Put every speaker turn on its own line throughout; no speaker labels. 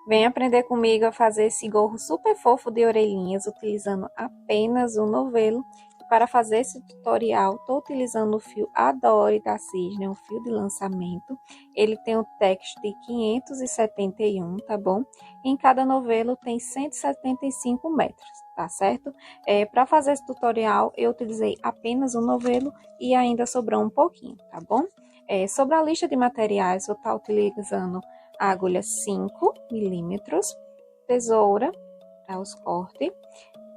Vem aprender comigo a fazer esse gorro super fofo de orelhinhas, utilizando apenas o novelo. Para fazer esse tutorial, estou utilizando o fio Adore da Cisne, um fio de lançamento. Ele tem o texto de 571, tá bom? Em cada novelo tem 175 metros, tá certo? Para fazer esse tutorial, eu utilizei apenas o novelo e ainda sobrou um pouquinho, tá bom? Sobre a lista de materiais, eu vou estar utilizando a agulha 5 milímetros, tesoura para os cortes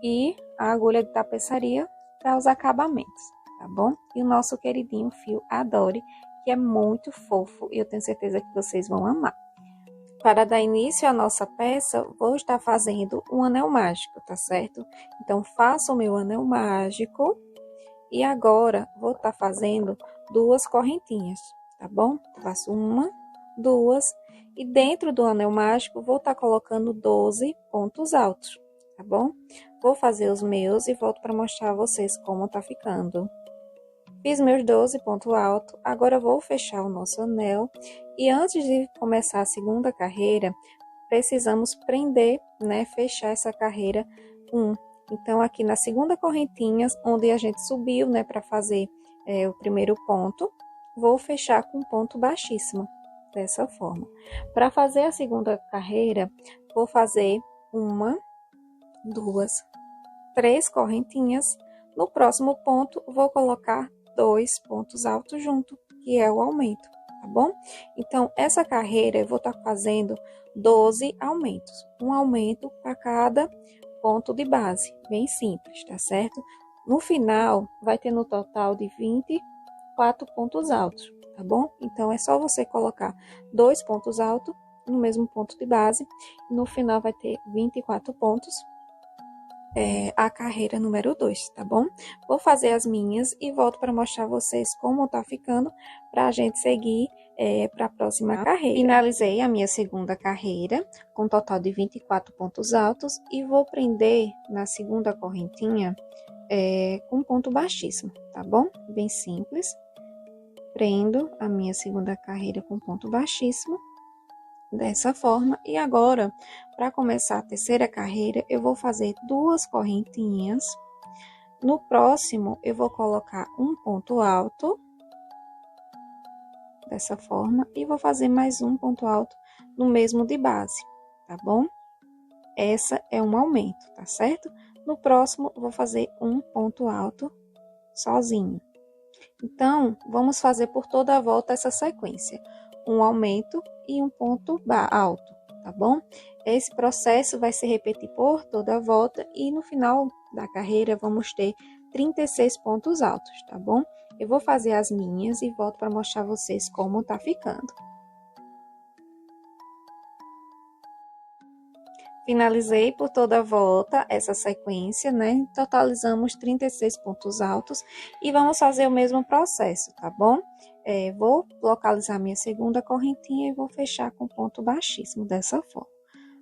e a agulha de tapeçaria para os acabamentos, tá bom? E o nosso queridinho fio Adore, que é muito fofo e eu tenho certeza que vocês vão amar. Para dar início à nossa peça, vou estar fazendo um anel mágico, tá certo? Então, faço o meu anel mágico e agora vou estar fazendo duas correntinhas, tá bom? Faço uma, duas e dentro do anel mágico vou estar colocando 12 pontos altos, tá bom? Vou fazer os meus e volto para mostrar a vocês como tá ficando. Fiz meus 12 pontos altos, agora vou fechar o nosso anel e antes de começar a segunda carreira, precisamos prender, né, fechar essa carreira 1. Então, aqui na segunda correntinha, onde a gente subiu, né, para fazer o primeiro ponto, vou fechar com ponto baixíssimo, dessa forma. Para fazer a segunda carreira, vou fazer uma, duas, três correntinhas. No próximo ponto, vou colocar 2 pontos altos junto, que é o aumento, tá bom? Então, essa carreira eu vou estar fazendo 12 aumentos, um aumento para cada ponto de base, bem simples, tá certo? No final, vai ter no total de 24 pontos altos, tá bom? Então, é só você colocar 2 pontos altos no mesmo ponto de base, e no final vai ter 24 pontos, a carreira número 2, tá bom? Vou fazer as minhas e volto para mostrar a vocês como tá ficando, para a gente seguir para a próxima carreira. Finalizei a minha segunda carreira, com um total de 24 pontos altos, e vou prender na segunda correntinha com ponto baixíssimo, tá bom? Bem simples. Prendo a minha segunda carreira com ponto baixíssimo, dessa forma. E agora, para começar a terceira carreira, eu vou fazer duas correntinhas. No próximo, eu vou colocar um ponto alto, dessa forma, e vou fazer mais um ponto alto no mesmo de base, tá bom? Essa é um aumento, tá certo? No próximo, eu vou fazer um ponto alto sozinho. Então, vamos fazer por toda a volta essa sequência. Um aumento e um ponto alto, tá bom? Esse processo vai se repetir por toda a volta e no final da carreira vamos ter 36 pontos altos, tá bom? Eu vou fazer as minhas e volto para mostrar a vocês como tá ficando. Finalizei por toda a volta essa sequência, né? Totalizamos 36 pontos altos e vamos fazer o mesmo processo, tá bom? Vou localizar minha segunda correntinha e vou fechar com ponto baixíssimo, dessa forma.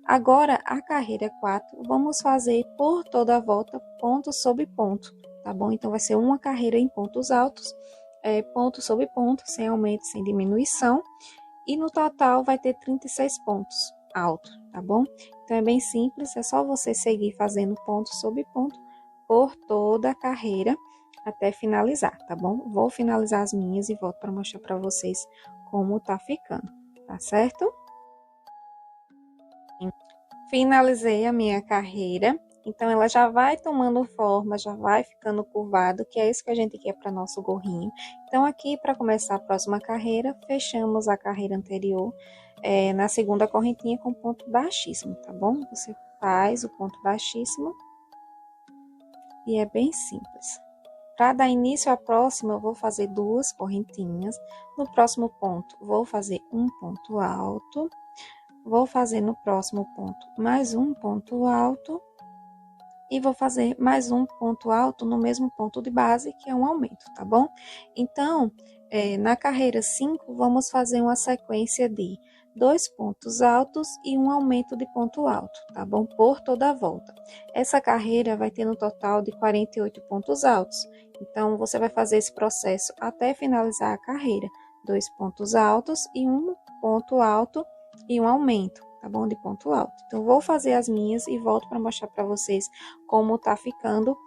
Agora, a carreira 4, vamos fazer por toda a volta, ponto sobre ponto, tá bom? Então, vai ser uma carreira em pontos altos, ponto sobre ponto, sem aumento, sem diminuição. E no total, vai ter 36 pontos altos, tá bom? Então, é bem simples, é só você seguir fazendo ponto sobre ponto por toda a carreira até finalizar, tá bom? Vou finalizar as minhas e volto para mostrar para vocês como tá ficando, tá certo? Finalizei a minha carreira, então ela já vai tomando forma, já vai ficando curvado, que é isso que a gente quer para nosso gorrinho. Então, aqui, para começar a próxima carreira, fechamos a carreira anterior na segunda correntinha com ponto baixíssimo, tá bom? Você faz o ponto baixíssimo e é bem simples. Para dar início à próxima, eu vou fazer duas correntinhas. No próximo ponto, vou fazer um ponto alto. Vou fazer no próximo ponto mais um ponto alto. E vou fazer mais um ponto alto no mesmo ponto de base, que é um aumento, tá bom? Então, na carreira 5, vamos fazer uma sequência de 2 pontos altos e um aumento de ponto alto, tá bom? Por toda a volta. Essa carreira vai ter no total de 48 pontos altos. Então, você vai fazer esse processo até finalizar a carreira. 2 pontos altos e um ponto alto e um aumento. tá bom? De ponto alto. Então, vou fazer as minhas e volto para mostrar para vocês como tá ficando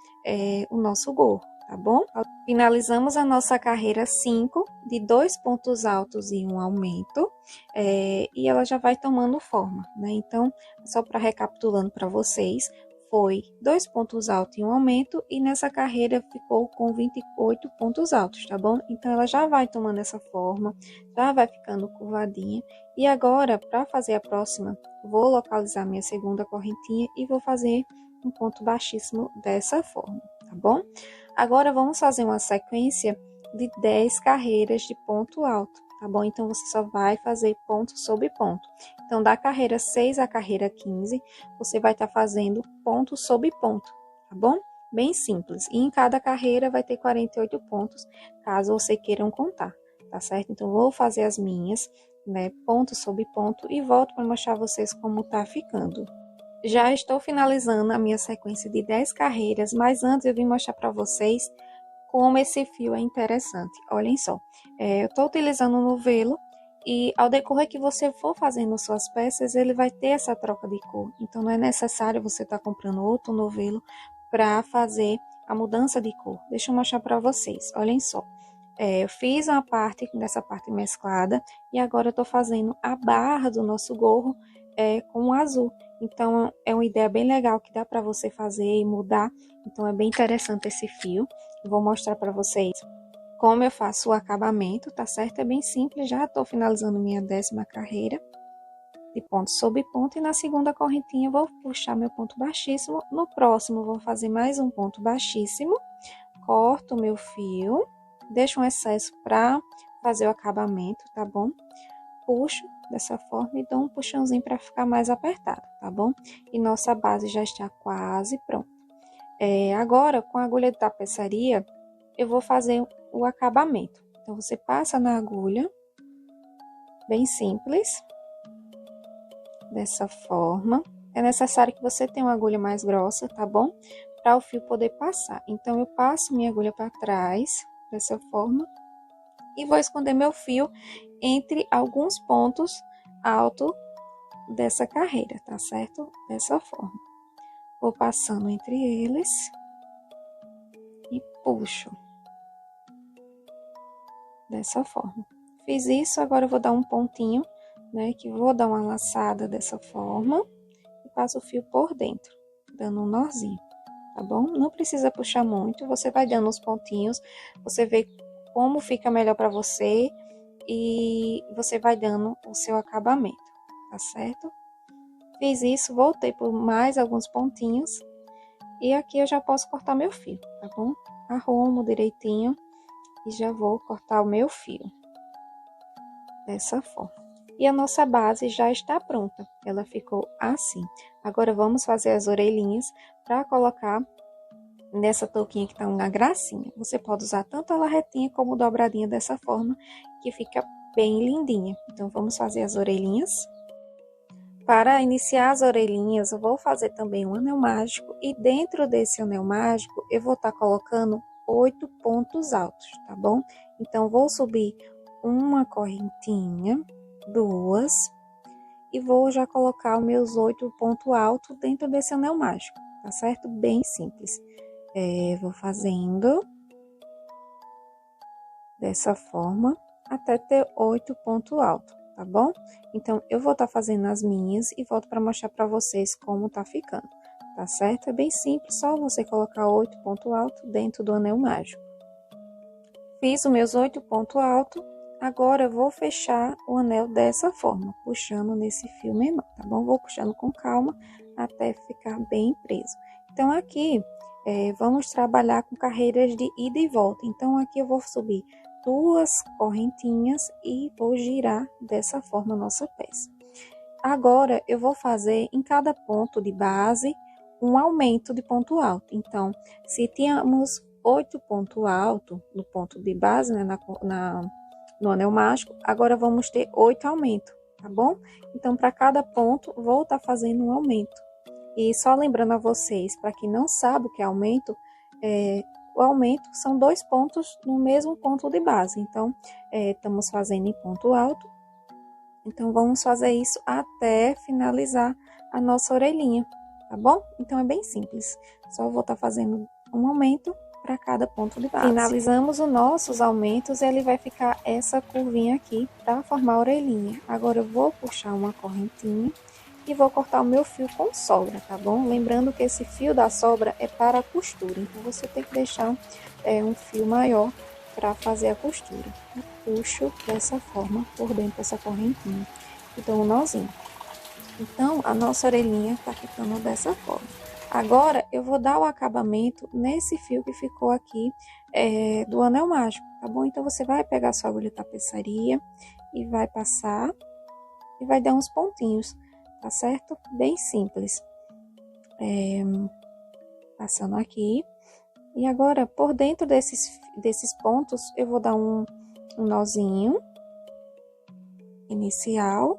o nosso gorro, tá bom? Finalizamos a nossa carreira 5 de 2 pontos altos e um aumento, e ela já vai tomando forma, né? Então, só para recapitulando para vocês, foi 2 pontos altos e um aumento, e nessa carreira ficou com 28 pontos altos, tá bom? Então, ela já vai tomando essa forma, já vai ficando curvadinha. E agora, para fazer a próxima, vou localizar minha segunda correntinha e vou fazer um ponto baixíssimo dessa forma, tá bom? Agora, vamos fazer uma sequência de 10 carreiras de ponto alto, tá bom? Então, você só vai fazer ponto sobre ponto. Então, da carreira 6 à carreira 15, você vai estar fazendo ponto sobre ponto, tá bom? Bem simples. E em cada carreira vai ter 48 pontos, caso você queiram contar, tá certo? Então, vou fazer as minhas, né, ponto sobre ponto, e volto para mostrar a vocês como tá ficando. Já estou finalizando a minha sequência de 10 carreiras, mas antes eu vim mostrar para vocês como esse fio é interessante. Olhem só, eu estou utilizando um novelo e ao decorrer que você for fazendo suas peças, ele vai ter essa troca de cor. Então, não é necessário você estar comprando outro novelo para fazer a mudança de cor. Deixa eu mostrar para vocês, olhem só. Eu fiz uma parte dessa parte mesclada e agora eu estou fazendo a barra do nosso gorro com o azul. Então, é uma ideia bem legal que dá para você fazer e mudar. Então, é bem interessante esse fio. Eu vou mostrar para vocês como eu faço o acabamento, tá certo? É bem simples, já estou finalizando minha 10ª carreira de ponto sobre ponto. E na segunda correntinha, eu vou puxar meu ponto baixíssimo. No próximo, vou fazer mais um ponto baixíssimo. Corto o meu fio, deixo um excesso para fazer o acabamento, tá bom? Puxo dessa forma e dou um puxãozinho para ficar mais apertado, tá bom? E nossa base já está quase pronta. Agora, com a agulha de tapeçaria, eu vou fazer o acabamento. Então, você passa na agulha, bem simples, dessa forma. É necessário que você tenha uma agulha mais grossa, tá bom? Para o fio poder passar. Então, eu passo minha agulha para trás, dessa forma, e vou esconder meu fio entre alguns pontos altos dessa carreira, tá certo? Dessa forma. Vou passando entre eles e puxo. Dessa forma. Fiz isso, agora eu vou dar um pontinho, né? Que vou dar uma laçada dessa forma e passo o fio por dentro, dando um nozinho, tá bom? Não precisa puxar muito, você vai dando os pontinhos, você vê como fica melhor para você e você vai dando o seu acabamento, tá certo? Fiz isso, voltei por mais alguns pontinhos e aqui eu já posso cortar meu fio, tá bom? Arrumo direitinho e já vou cortar o meu fio dessa forma. E a nossa base já está pronta, ela ficou assim. Agora vamos fazer as orelhinhas para colocar nessa touquinha que tá uma gracinha. Você pode usar tanto ela retinha como dobradinha dessa forma, que fica bem lindinha. Então, vamos fazer as orelhinhas. Para iniciar as orelhinhas, eu vou fazer também um anel mágico. E dentro desse anel mágico, eu vou estar colocando 8 pontos altos, tá bom? Então, vou subir uma correntinha, 2, e vou já colocar os meus 8 pontos altos dentro desse anel mágico, tá certo? Bem simples. Vou fazendo dessa forma até ter 8 pontos altos, tá bom? Então, eu vou estar fazendo as minhas e volto para mostrar para vocês como tá ficando, tá certo? É bem simples, só você colocar 8 pontos altos dentro do anel mágico. Fiz os meus 8 pontos altos, agora eu vou fechar o anel dessa forma, puxando nesse fio menor, tá bom? Vou puxando com calma até ficar bem preso. Então, aqui vamos trabalhar com carreiras de ida e volta. Então, aqui eu vou subir 2 correntinhas e vou girar dessa forma a nossa peça. Agora, eu vou fazer em cada ponto de base um aumento de ponto alto. Então, se tínhamos 8 pontos altos no ponto de base, né, no anel mágico, agora vamos ter 8 aumentos, tá bom? Então, para cada ponto, vou estar fazendo um aumento. E só lembrando a vocês, para quem não sabe o que é aumento, o aumento são 2 pontos no mesmo ponto de base. Então, estamos fazendo em ponto alto Então, vamos fazer isso até finalizar a nossa orelhinha, tá bom? Então, é bem simples. Só vou estar fazendo um aumento para cada ponto de base. Finalizamos os nossos aumentos e ele vai ficar essa curvinha aqui para formar a orelhinha. Agora, eu vou puxar uma correntinha e vou cortar o meu fio com sobra, tá bom? Lembrando que esse fio da sobra é para a costura, então você tem que deixar um fio maior para fazer a costura. Eu puxo dessa forma por dentro dessa correntinha e dou um nozinho. Então, a nossa orelhinha tá ficando dessa forma. Agora, eu vou dar o acabamento nesse fio que ficou aqui do anel mágico, tá bom? Então, você vai pegar sua agulha tapeçaria e vai passar e vai dar uns pontinhos, tá certo? Bem simples. Passando aqui. E agora, por dentro desses pontos, eu vou dar um nozinho inicial,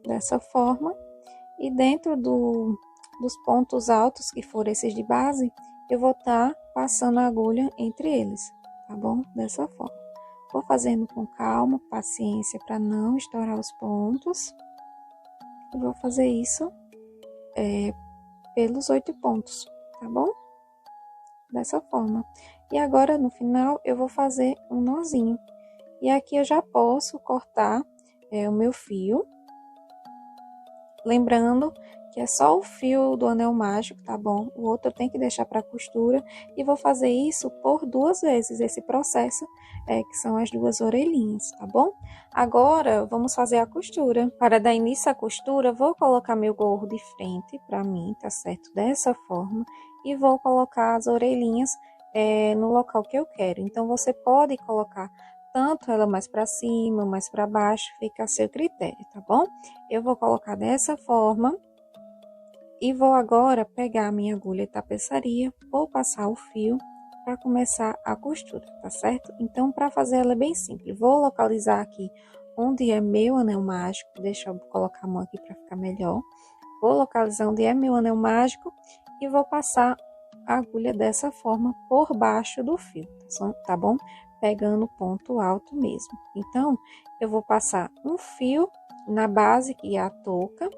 dessa forma. E dentro dos pontos altos, que foram esses de base, eu vou estar passando a agulha entre eles, tá bom? Dessa forma. Vou fazendo com calma, paciência, para não estourar os pontos. E vou fazer isso pelos 8 pontos, tá bom? Dessa forma. E agora, no final, eu vou fazer um nozinho. E aqui eu já posso cortar o meu fio. Lembrando que é só o fio do anel mágico, tá bom? O outro eu tenho que deixar para costura. E vou fazer isso por 2 vezes, esse processo, que são as 2 orelhinhas, tá bom? Agora, vamos fazer a costura. Para dar início à costura, vou colocar meu gorro de frente para mim, tá certo? Dessa forma. E vou colocar as orelhinhas no local que eu quero. Então, você pode colocar tanto ela mais para cima, mais para baixo, fica a seu critério, tá bom? Eu vou colocar dessa forma e vou agora pegar a minha agulha e tapeçaria, vou passar o fio para começar a costura, tá certo? Então, para fazer ela é bem simples, vou localizar aqui onde é meu anel mágico, deixa eu colocar a mão aqui para ficar melhor. Vou localizar onde é meu anel mágico e vou passar a agulha dessa forma por baixo do fio, tá bom? Pegando ponto alto mesmo. Então, eu vou passar um fio na base, que é a touca,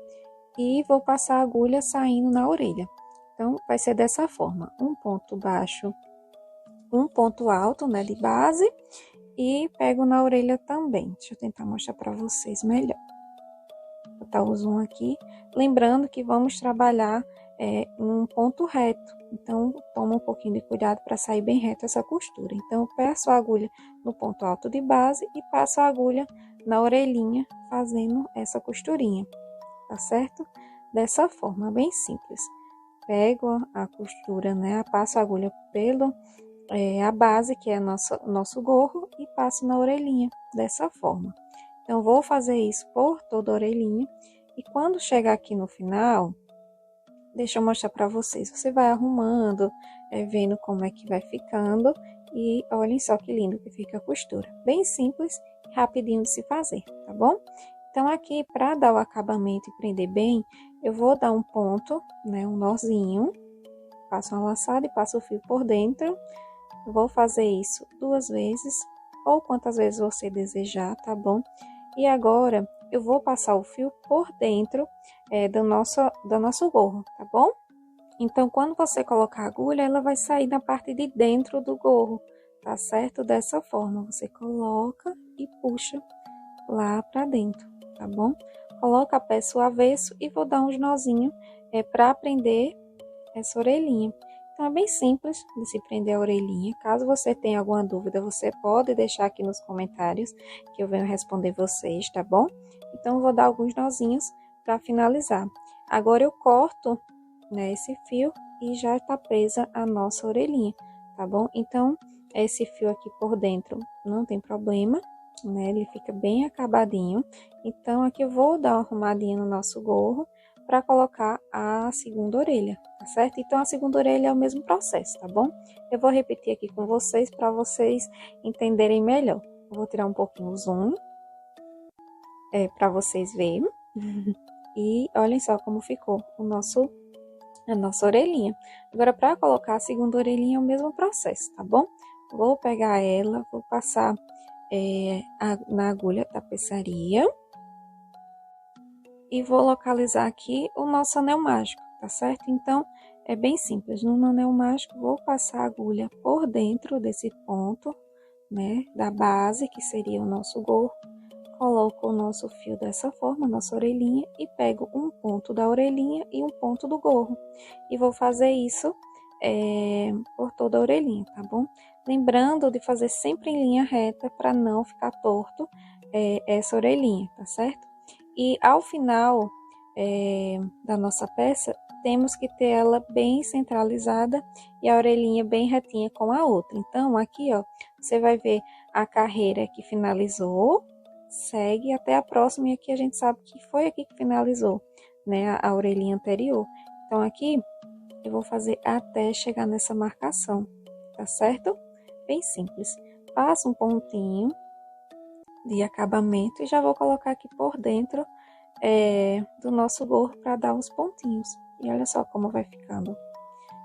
e vou passar a agulha saindo na orelha. Então, vai ser dessa forma, um ponto baixo, um ponto alto, né, de base, e pego na orelha também. Deixa eu tentar mostrar para vocês melhor. Vou botar o zoom aqui, lembrando que vamos trabalhar um ponto reto, então toma um pouquinho de cuidado para sair bem reto essa costura. Então, eu passo a agulha no ponto alto de base e passo a agulha na orelhinha, fazendo essa costurinha, tá certo? Dessa forma, bem simples. Pego a costura, né? Passo a agulha pelo a base, que é nosso gorro, e passo na orelhinha, dessa forma. Então, vou fazer isso por toda a orelhinha, e quando chegar aqui no final, deixa eu mostrar para vocês. Você vai arrumando, vendo como é que vai ficando. E olhem só que lindo que fica a costura. Bem simples, rapidinho de se fazer, tá bom? Então, aqui, para dar o acabamento e prender bem, eu vou dar um ponto, né? Um nozinho. Passo uma laçada e passo o fio por dentro. Vou fazer isso 2 vezes, ou quantas vezes você desejar, tá bom? E agora, eu vou passar o fio por dentro do nosso gorro, tá bom? Então, quando você colocar a agulha, ela vai sair na parte de dentro do gorro, tá certo? Dessa forma, você coloca e puxa lá pra dentro, tá bom? Coloca a peça ao avesso e vou dar uns nozinhos para prender essa orelhinha. Então, é bem simples de se prender a orelhinha. Caso você tenha alguma dúvida, você pode deixar aqui nos comentários, que eu venho responder vocês, tá bom? Então, eu vou dar alguns nozinhos para finalizar. Agora, eu corto, né, esse fio e já tá presa a nossa orelhinha, tá bom? Então, esse fio aqui por dentro não tem problema, né? Ele fica bem acabadinho. Então, aqui eu vou dar uma arrumadinha no nosso gorro para colocar a segunda orelha, tá certo? Então, a segunda orelha é o mesmo processo, tá bom? Eu vou repetir aqui com vocês para vocês entenderem melhor. Eu vou tirar um pouquinho o zoom, para vocês verem. E olhem só como ficou a nossa orelhinha. Agora, para colocar a segunda orelhinha é o mesmo processo, tá bom? Vou pegar ela, vou passar na agulha tapeçaria. E vou localizar aqui o nosso anel mágico, tá certo? Então, é bem simples. No anel mágico, vou passar a agulha por dentro desse ponto, né? Da base, que seria o nosso gorro. Coloco o nosso fio dessa forma, nossa orelhinha, e pego um ponto da orelhinha e um ponto do gorro. E vou fazer isso por toda a orelhinha, tá bom? Lembrando de fazer sempre em linha reta para não ficar torto essa orelhinha, tá certo? E ao final da nossa peça, temos que ter ela bem centralizada e a orelhinha bem retinha com a outra. Então, aqui, ó, você vai ver a carreira que finalizou, segue até a próxima, e aqui a gente sabe que foi aqui que finalizou, né, a orelhinha anterior. Então, aqui eu vou fazer até chegar nessa marcação, tá certo? Bem simples. Passo um pontinho de acabamento e já vou colocar aqui por dentro do nosso gorro para dar uns pontinhos. E olha só como vai ficando.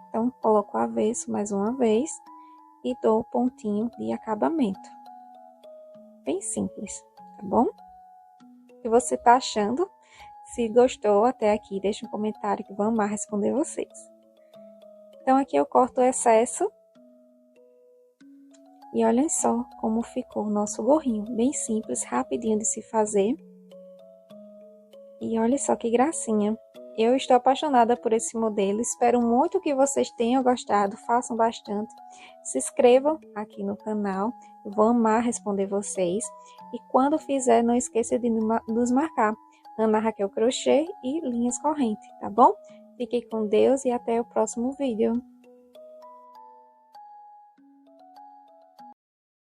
Então, coloco o avesso mais uma vez e dou o pontinho de acabamento. Bem simples, tá bom? O que você tá achando? Se gostou até aqui, deixa um comentário que vou amar responder vocês. Então, aqui eu corto o excesso. E olhem só como ficou o nosso gorrinho. Bem simples, rapidinho de se fazer. E olha só que gracinha. Eu estou apaixonada por esse modelo. Espero muito que vocês tenham gostado. Façam bastante. Se inscrevam aqui no canal. Eu vou amar responder vocês. E quando fizer, não esqueça de nos marcar. Ana Raquel Crochê e Linhas Corrente, tá bom? Fiquem com Deus e até o próximo vídeo.